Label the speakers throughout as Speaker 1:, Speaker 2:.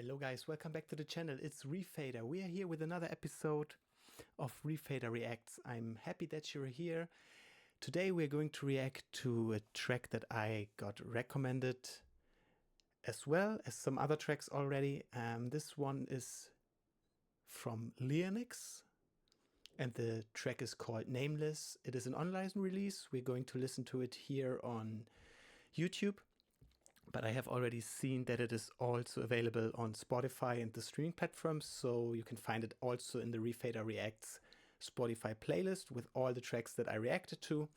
Speaker 1: Hello guys, welcome back to the channel. It's Refader. We are here with another episode of Refader Reacts. I'm happy that you're here. Today we're going to react to a track that I got recommended as well as some other tracks already. This one is from LeaNicz and the track is called Nameless. It is an online release. We're going to listen to it here on YouTube. But I have already seen that it is also available on Spotify and the streaming platforms, so you can find it also in the Refader Reacts Spotify playlist with all the tracks that I reacted to,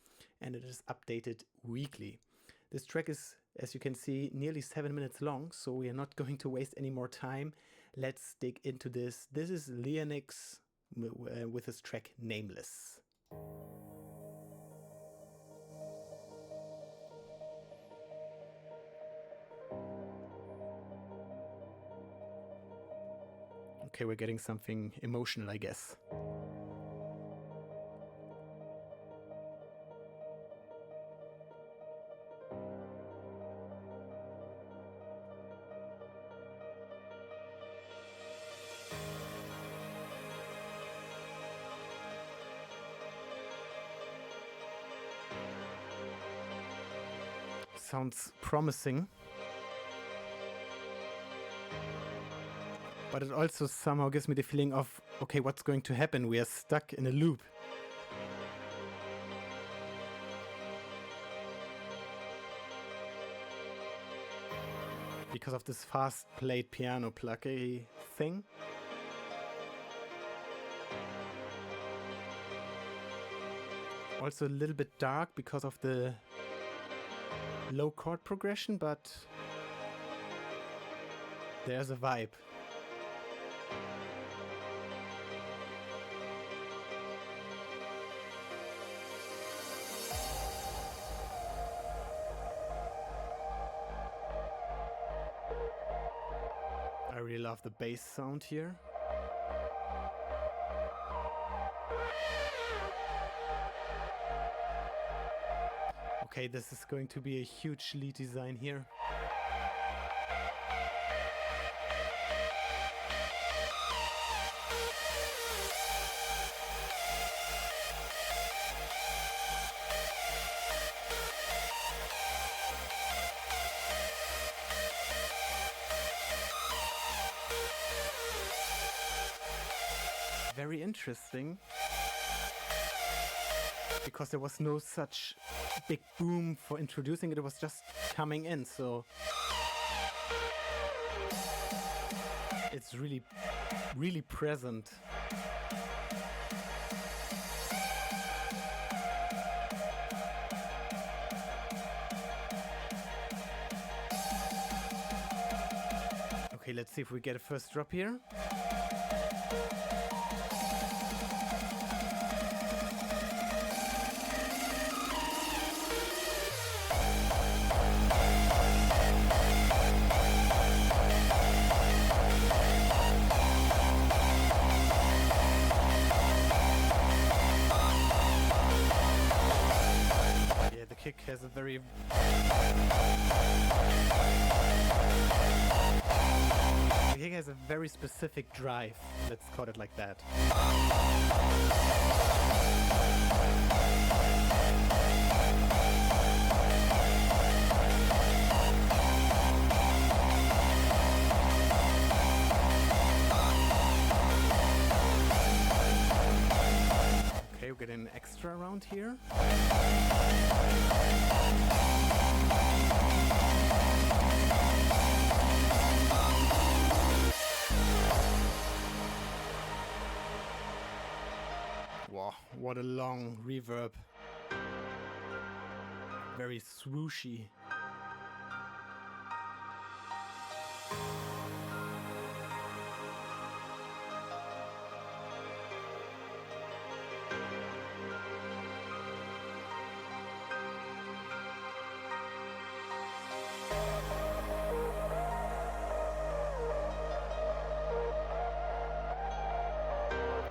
Speaker 1: and it is updated weekly. This track is, as you can see, nearly 7 minutes long, so we are not going to waste any more time. Let's dig into this. This is LeaNicz with his track Nameless. Okay, we're getting something emotional, I guess. Sounds promising. But it also somehow gives me the feeling of, okay, what's going to happen? We are stuck in a loop. Because of this fast played piano plucky thing. Also a little bit dark because of the low chord progression, but there's a vibe. I really love the bass sound here. Okay, this is going to be a huge lead design here. Very interesting, because there was no such big boom for introducing it, it was just coming in, so it's really present. Okay, let's see if we get a first drop here. The kick has a very specific drive, let's call it like that. Okay, we're getting an extra round here. Wow, what a long reverb. Very swooshy.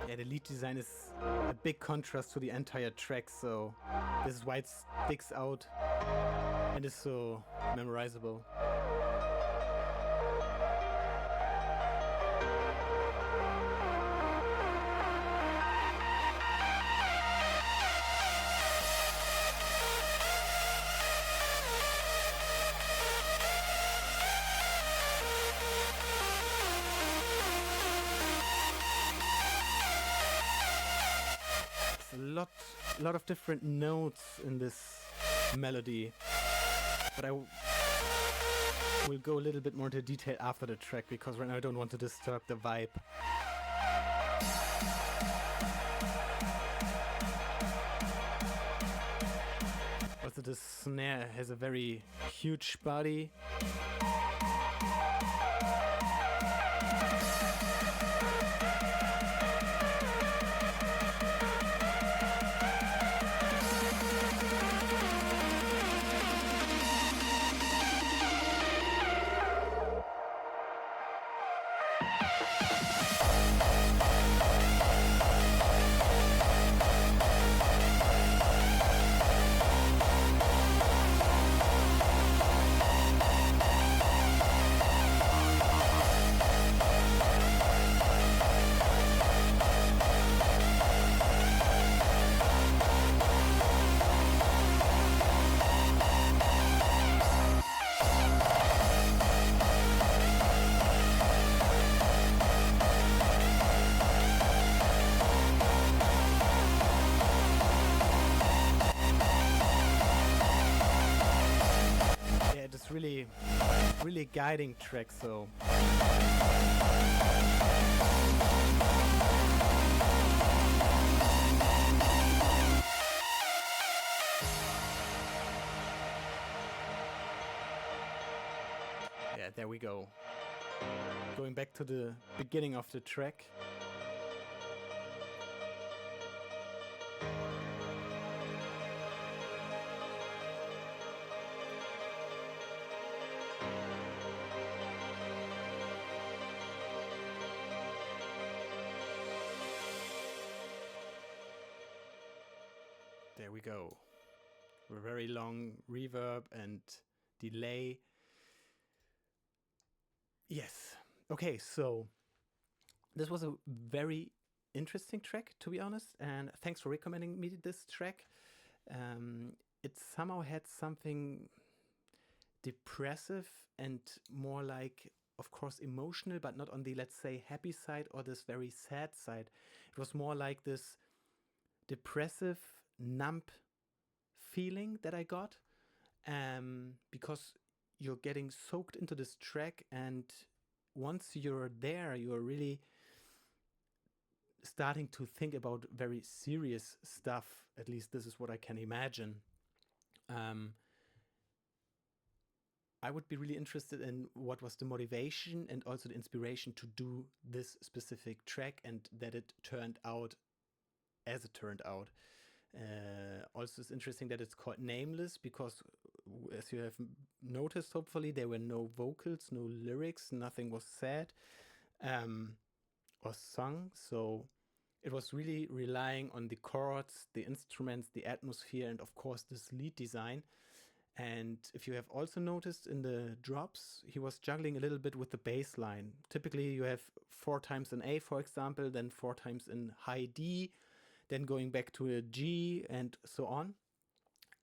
Speaker 1: Yeah, the lead design is a big contrast to the entire track, so this is why it sticks out and is so memorizable. a lot of different notes in this melody, but I will go a little bit more into detail after the track, because right now I don't want to disturb the vibe. Also, the snare has a very huge body. Really guiding track, so yeah, there we go. Going back to the beginning of the track. There we go. A very long reverb and delay. Yes. Okay, so this was a very interesting track, to be honest, and thanks for recommending me this track. It somehow had something depressive and more like, of course, emotional, but not on the, let's say, happy side or this very sad side. It was more like this depressive, numb feeling that I got, because you're getting soaked into this track, and once you're there, you're really starting to think about very serious stuff. At least this is what I can imagine. I would be really interested in what was the motivation and also the inspiration to do this specific track, and that it turned out as it turned out. Also, it's interesting that it's called Nameless, because as you have noticed, hopefully, there were no vocals, no lyrics, nothing was said or sung. So it was really relying on the chords, the instruments, the atmosphere, and of course this lead design. And if you have also noticed in the drops, he was juggling a little bit with the bass line. Typically you have 4 times an A, for example, then 4 times in high D, then going back to a G and so on.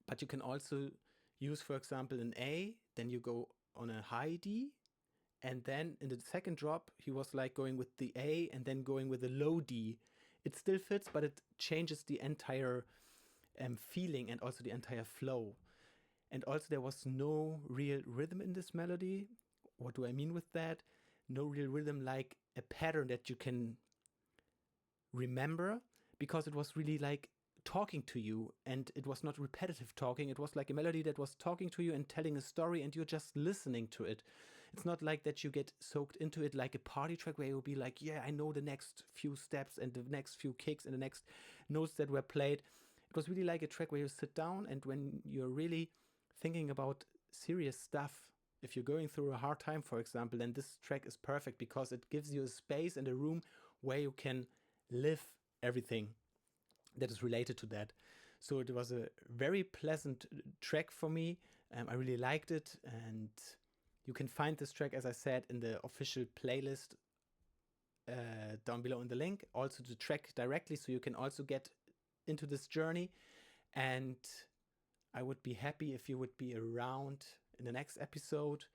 Speaker 1: But you can also use, for example, an A, then you go on a high D, and then in the second drop, he was like going with the A and then going with a low D. It still fits, but it changes the entire feeling and also the entire flow. And also there was no real rhythm in this melody. What do I mean with that? No real rhythm, like a pattern that you can remember, because it was really like talking to you, and it was not repetitive talking. It was like a melody that was talking to you and telling a story, and you're just listening to it. It's not like that you get soaked into it like a party track where you'll be like, yeah, I know the next few steps and the next few kicks and the next notes that were played. It was really like a track where you sit down, and when you're really thinking about serious stuff, if you're going through a hard time, for example, then this track is perfect, because it gives you a space and a room where you can live everything that is related to that. So it was a very pleasant track for me. I really liked it, and you can find this track, as I said, in the official playlist down below in the link. Also the track directly, so you can also get into this journey. And I would be happy if you would be around in the next episode.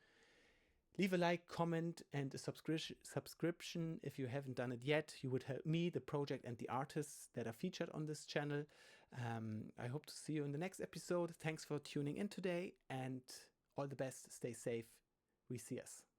Speaker 1: Leave a like, comment, and a subscription if you haven't done it yet. You would help me, the project, and the artists that are featured on this channel. I hope to see you in the next episode. Thanks for tuning in today, and all the best. Stay safe. We see us.